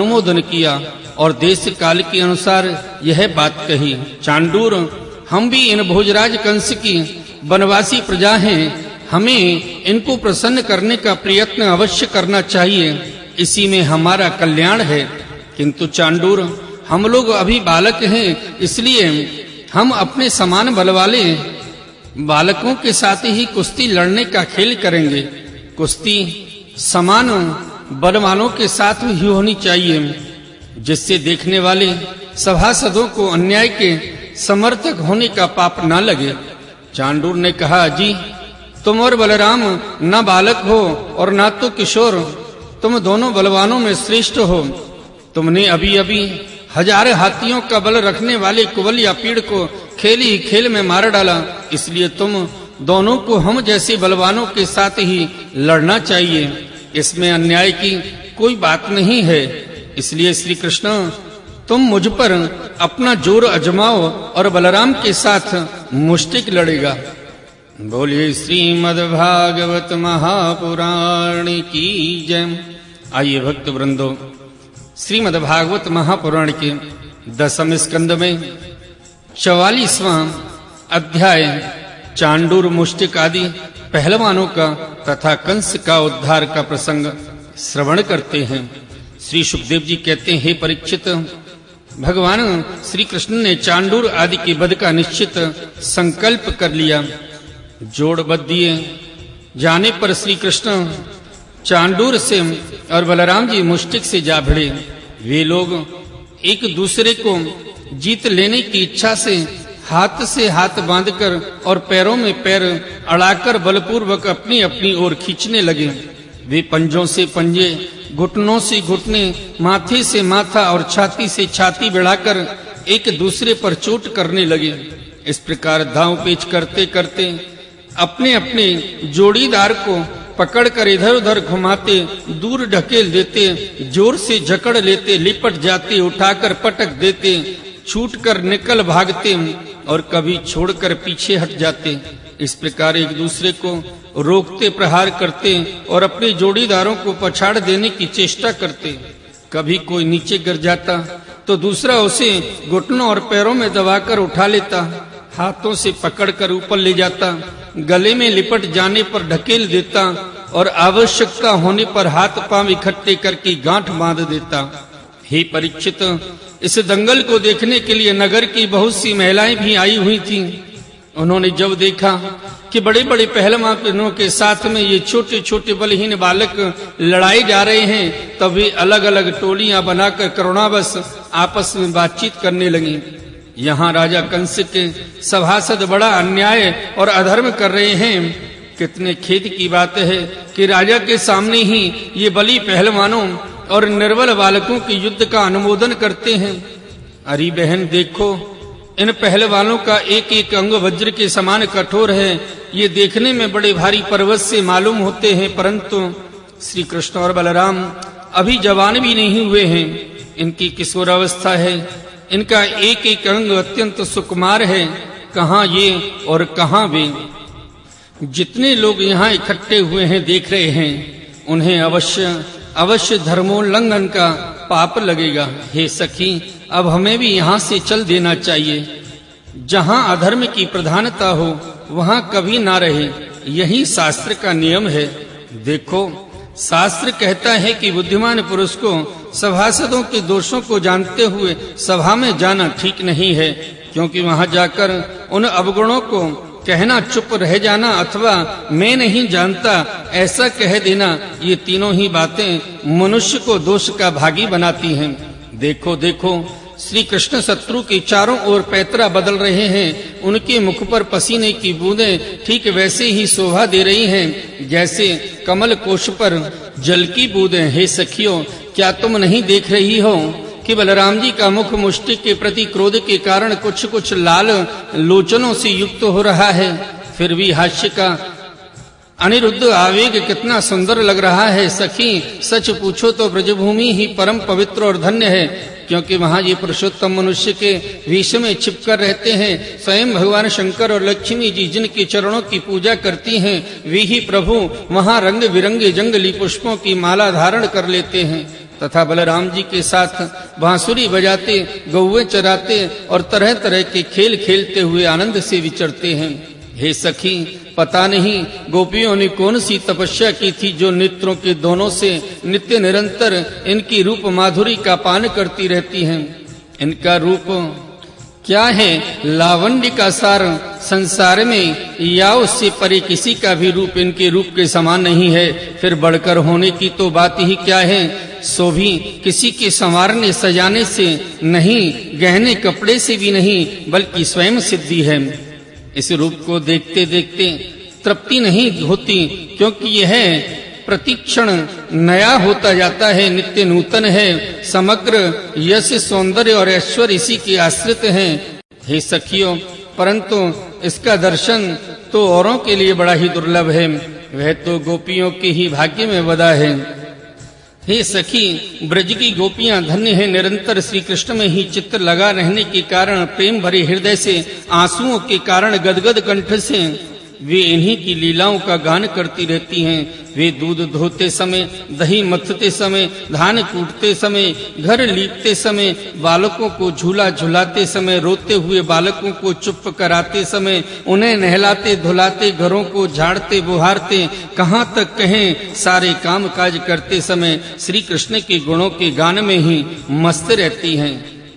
अनुमोदन किया और देश काल के अनुसार यह बात कही, चांडूर, हम भी इन भोजराज कंस की वनवासी प्रजा हैं, हमें इनको प्रसन्न करने का प्रयत्न अवश्य करना चाहिए, इसी में हमारा कल्याण है। किंतु चांडूर, हम लोग अभी बालक हैं, इसलिए हम अपने समान बल वाले बालकों के साथ ही कुश्ती लड़ने का खेल करेंगे। कुश्ती समान बल वालों के साथ ही होनी चाहिए, जिससे देखने वाले सभासदों को अन्याय के समर्थक होने का पाप न लगे। चांडूर ने कहा, जी, तुम और बलराम न बालक हो और न तो किशोर, तुम दोनों बलवानों में श्रेष्ठ हो। तुमने अभी अभी 1000 हाथियों का बल रखने वाले कुबल या पीड़ को खेल ही खेल में मार डाला, इसलिए तुम दोनों को हम जैसे बलवानों के साथ ही लड़ना चाहिए, इसमें अन्याय की कोई बात नहीं है। इसलिए श्री कृष्ण, तुम मुझ पर अपना जोर अजमाओ और बलराम के साथ मुष्टिक लड़ेगा। बोलिए श्रीमद्भागवत महापुराण की जय। आइए भक्त वृंदो, श्रीमद्भागवत महापुराण के 10वें स्कंद में 44वां अध्याय चांडूर मुष्टिक आदि पहलवानों का तथा कंस का उद्धार का प्रसंग श्रवण करते हैं। श्री सुखदेव जी कहते हैं, हे परीक्षित, भगवान श्री कृष्ण ने चांडूर आदि के वध का निश्चित संकल्प कर लिया। जोड़ बध दिए जाने पर श्री कृष्ण चांडूर से और बलराम जी मुष्टिक से जा भिड़े। वे लोग एक दूसरे को जीत लेने की इच्छा से हाथ बांधकर और पैरों में पैर अड़ाकर बलपूर्वक अपनी अपनी ओर खींचने लगे। वे पंजों से पंजे, घुटनों से घुटने, माथे से माथा और छाती से छाती बढ़ाकर एक दूसरे पर चोट करने लगे। इस प्रकार दांव पेच करते करते अपने अपने जोड़ीदार को पकड़कर इधर उधर घुमाते, दूर ढकेल देते, जोर से जकड़ लेते, लिपट जाते, उठाकर पटक देते, छूटकर निकल भागते और कभी छोड़कर पीछे हट जाते। इस प्रकार एक दूसरे को रोकते, प्रहार करते और अपने जोड़ीदारों को पछाड़ देने की चेष्टा करते। कभी कोई नीचे गिर जाता तो दूसरा उसे घुटनों और पैरों में दबाकर उठा लेता, हाथों से पकड़कर ऊपर ले जाता, गले में लिपट जाने पर ढकेल देता और आवश्यकता होने पर हाथ पांव इकट्ठे करके गांठ बांध देता। हे परीक्षित, इस दंगल को देखने के लिए नगर की बहुत सी महिलाएं भी आई हुई थीं। उन्होंने जब देखा कि बड़े बड़े पहलवानों के साथ में ये छोटे छोटे बलहीन बालक लड़ाई जा रहे हैं, तब वे अलग अलग टोलियां बनाकर करुणावश आपस में बातचीत करने लगी। यहाँ राजा कंस के सभासद बड़ा अन्याय और अधर्म कर रहे हैं। कितने खेद की बात है कि राजा के सामने ही ये बली पहलवानों और निर्बल बालकों के युद्ध का अनुमोदन करते हैं। अरे बहन, देखो, इन पहलवानों का एक एक अंग वज्र के समान कठोर है। ये देखने में बड़े भारी पर्वत से मालूम होते हैं, परंतु श्री कृष्ण और बलराम अभी जवान भी नहीं हुए हैं। इनकी किशोरावस्था है, इनका एक एक अंग अत्यंत सुकुमार है। कहाँ ये और कहाँ वे। जितने लोग यहाँ इकट्ठे हुए हैं देख रहे हैं, उन्हें अवश्य धर्मोल्लंघन का पाप लगेगा। हे सखी, अब हमें भी यहाँ से चल देना चाहिए। जहाँ अधर्म की प्रधानता हो वहाँ कभी ना रहे, यही शास्त्र का नियम है। देखो, शास्त्र कहता है कि बुद्धिमान पुरुष को सभासदों के दोषों को जानते हुए सभा में जाना ठीक नहीं है, क्योंकि वहाँ जाकर उन अवगुणों को कहना, चुप रह जाना अथवा मैं नहीं जानता ऐसा कह देना, ये तीनों ही बातें मनुष्य को दोष का भागी बनाती हैं। देखो देखो, श्री कृष्ण शत्रु के चारों ओर पैतरा बदल रहे हैं। उनके मुख पर पसीने की बूंदें ठीक वैसे ही शोभा दे रही हैं जैसे कमल कोश पर जल की बूंदें। हे सखियों, क्या तुम नहीं देख रही हो कि बलराम जी का मुख मुष्टिक के प्रति क्रोध के कारण कुछ कुछ लाल लोचनों से युक्त हो रहा है। फिर भी हास्य का अनिरुद्ध आवेग कितना सुंदर लग रहा है। सखी, सच पूछो तो ब्रजभूमि ही परम पवित्र और धन्य है, क्योंकि वहाँ ये पुरुषोत्तम मनुष्य के विष में छिपकर रहते हैं। स्वयं भगवान शंकर और लक्ष्मी जी जिनके चरणों की पूजा करती हैं, वे ही प्रभु वहाँ रंग बिरंगे जंगली पुष्पों की माला धारण कर लेते हैं। तथा बलराम जी के साथ बांसुरी बजाते, गौएं चराते और तरह तरह के खेल खेलते हुए आनंद से विचरते हैं। हे सखी, पता नहीं गोपियों ने कौन सी तपस्या की थी जो नेत्रों के दोनों से नित्य निरंतर इनकी रूप माधुरी का पान करती रहती हैं। इनका रूप क्या है, लावण्य का सार संसार में या उससे परे किसी का भी रूप इनके रूप के समान नहीं है। फिर बढ़कर होने की तो बात ही क्या है, सो भी किसी के संवारने सजाने से नहीं, गहने कपड़े से भी नहीं, बल्कि स्वयं सिद्धि है। इस रूप को देखते देखते तृप्ति नहीं होती, क्योंकि यह प्रतिक्षण नया होता जाता है, नित्य नूतन है। समग्र यश, सौंदर्य और ऐश्वर्य इसी के आश्रित हैं। हे सखियों, परंतु इसका दर्शन तो औरों के लिए बड़ा ही दुर्लभ है, वह तो गोपियों के ही भाग्य में बदा है। हे सखी, ब्रज की गोपियां धन्य है, निरंतर श्री कृष्ण में ही चित्त लगा रहने के कारण, प्रेम भरे हृदय से, आंसुओं के कारण गदगद कंठ से वे इन्हीं की लीलाओं का गान करती रहती हैं। वे दूध धोते समय, दही मथते समय, धान कूटते समय, घर लीपते समय, बालकों को झूला झुलाते समय, रोते हुए बालकों को चुप कराते समय, उन्हें नहलाते धुलाते, घरों को झाड़ते बुहारते, कहाँ तक कहें सारे काम काज करते समय श्री कृष्ण के गुणों के गान में ही मस्त रहती हैं।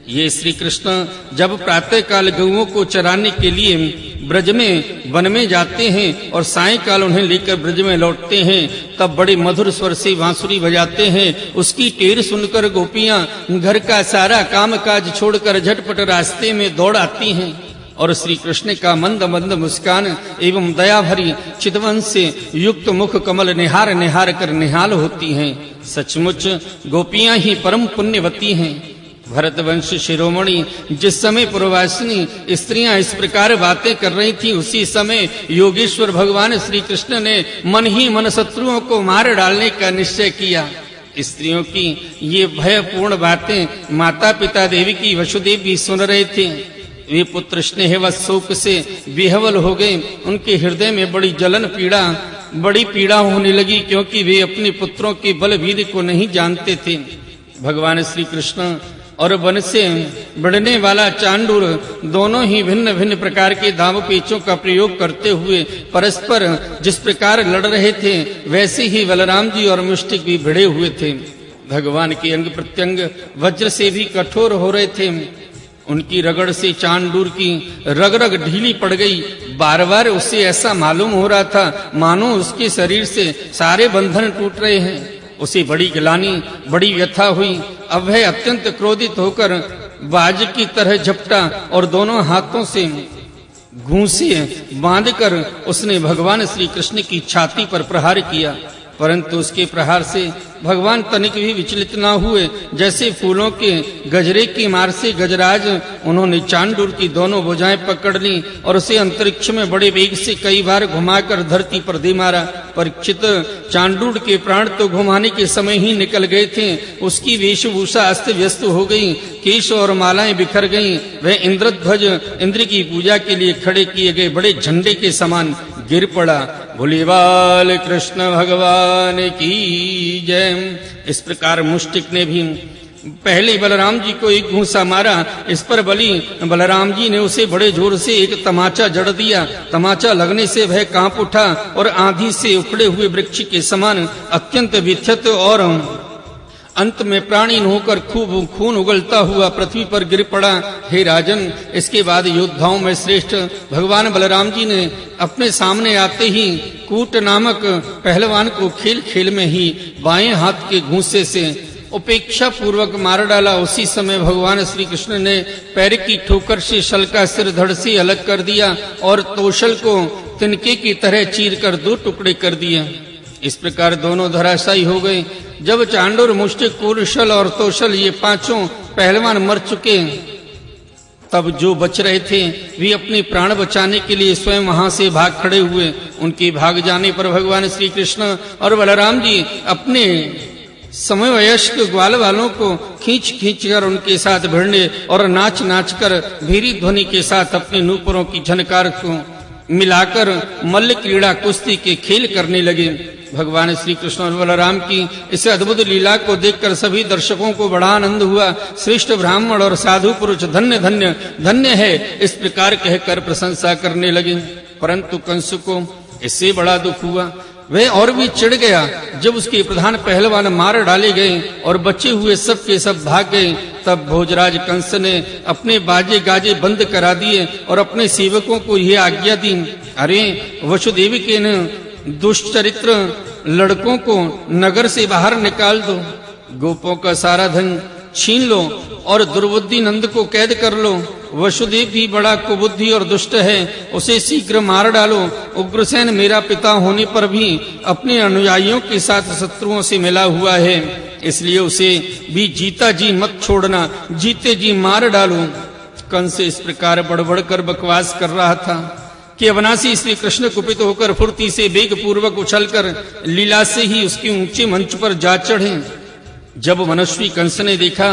ये श्री कृष्ण जब प्रातः काल गौओं को चराने के लिए ब्रज में वन में जाते हैं और सायंकाल उन्हें लेकर ब्रज में लौटते हैं, तब बड़े मधुर स्वर से बांसुरी बजाते हैं। उसकी टेर सुनकर गोपियां घर का सारा काम काज छोड़कर झटपट रास्ते में दौड़ आती हैं और श्री कृष्ण का मंद मंद मुस्कान एवं दया भरी चितवन से युक्त मुख कमल निहार निहार कर निहाल होती हैं। सचमुच गोपियां ही परम पुण्यवती हैं। भरतवंश शिरोमणि जिस समय पूर्ववासिनी स्त्रियां इस प्रकार बातें कर रही थी, उसी समय योगेश्वर भगवान श्री कृष्ण ने मन ही मन शत्रुओं को मार डालने का निश्चय किया। स्त्रियों की ये भयपूर्ण बातें माता पिता देवी की वसुदेव भी सुन रहे थे। वे पुत्र स्नेह व शोक से विह्वल हो गए। उनके हृदय में बड़ी पीड़ा होने लगी, क्योंकि वे अपने पुत्रों के बलवीर को नहीं जानते थे। भगवान श्री कृष्ण और वन से बढ़ने वाला चांडूर दोनों ही भिन्न भिन्न प्रकार के दाव पेचों का प्रयोग करते हुए परस्पर जिस प्रकार लड़ रहे थे, वैसे ही बलराम जी और मुष्टिक भी भिड़े हुए थे। भगवान के अंग प्रत्यंग वज्र से भी कठोर हो रहे थे। उनकी रगड़ से चांडूर की रग रग ढीली पड़ गई। बार बार उसे ऐसा मालूम हो रहा था मानो उसके शरीर से सारे बंधन टूट रहे हैं। उसे बड़ी गिलानी, बड़ी व्यथा हुई। अब वह अत्यंत क्रोधित होकर बाज की तरह झपटा और दोनों हाथों से घूंसे बांधकर उसने भगवान श्री कृष्ण की छाती पर प्रहार किया। परंतु उसके प्रहार से भगवान तनिक भी विचलित न हुए। जैसे फूलों के गजरे की मार से गजराज उन्होंने चांडूर की दोनों भुजाएं पकड़ ली और उसे अंतरिक्ष में बड़े वेग से कई बार घुमाकर धरती पर दे मारा। परीक्षित, चांडूर के प्राण तो घुमाने के समय ही निकल गए थे। उसकी वेशभूषा अस्त व्यस्त हो गई, केश और मालाएं बिखर गईं। वह इंद्रध्वज, इंद्र की पूजा के लिए खड़े किए गए बड़े झंडे के समान गिर पड़ा। भोलेबाल कृष्ण भगवान की जय। इस प्रकार मुष्टिक ने भी पहले बलराम जी को एक घूंसा मारा। इस पर बलराम जी ने उसे बड़े जोर से एक तमाचा जड़ दिया। तमाचा लगने से वह कांप उठा और आंधी से उखड़े हुए वृक्ष के समान अत्यंत विक्षत और अंत में प्राणहीन होकर खूब खून उगलता हुआ पृथ्वी पर गिर पड़ा। हे राजन, इसके बाद योद्धाओं में श्रेष्ठ भगवान बलराम जी ने अपने सामने आते ही कूट नामक पहलवान को खेल खेल में ही बाएं हाथ के घूंसे से उपेक्षा पूर्वक मार डाला। उसी समय भगवान श्री कृष्ण ने पैर की ठोकर से शल का सिर धड़ से अलग कर दिया और तोशल को तिनके की तरह चीर कर दो टुकड़े कर दिए। इस प्रकार दोनों धराशायी हो गए। जब चांडूर, मुष्टिक, कुरशल और तोशल ये पांचों पहलवान मर चुके, तब जो बच रहे थे वे अपने प्राण बचाने के लिए स्वयं वहां से भाग खड़े हुए। उनके भाग जाने पर भगवान श्री कृष्ण और बलराम जी अपने समवयस्क ग्वाल वालों को खींच खींच कर उनके साथ भिड़ने और नाच नाच कर भीरी ध्वनि के साथ अपने नूपुरों की झनकार को मिलाकर मल्ल क्रीड़ा कुश्ती के खेल करने लगे। भगवान श्री कृष्ण और बलराम की इस अद्भुत लीला को देखकर सभी दर्शकों को बड़ा आनंद हुआ। श्रेष्ठ ब्राह्मण और साधु पुरुष धन्य धन्य धन्य है इस प्रकार कहकर प्रशंसा करने लगे। परंतु कंस को इससे बड़ा दुख हुआ। वह और भी चिढ़ गया। जब उसके प्रधान पहलवान मार डाले गए और बचे हुए सब के सब भाग गए, तब भोजराज कंस ने अपने बाजे गाजे बंद करा दिए और अपने सेवकों को यह आज्ञा दी, अरे वसुदेव के न दुष्चरित्र लड़कों को नगर से बाहर निकाल दो, गोपों का सारा धन छीन लो और दुर्बुद्धि नंद को कैद कर लो। वसुदेव भी बड़ा कुबुद्धि और दुष्ट है, उसे शीघ्र मार डालो। उग्रसेन मेरा पिता होने पर भी अपने अनुयायियों के साथ शत्रुओं से मिला हुआ है, इसलिए उसे भी जीता जी मत छोड़ना, जीते जी मार डालो। कंस इस प्रकार बड़बड़ कर बकवास कर रहा था कि अविनाशी श्री कृष्ण कुपित होकर फुर्ती से वेग पूर्वक उछलकर लीला से ही उसके ऊंचे मंच पर जा चढ़े। जब मनस्वी कंस ने देखा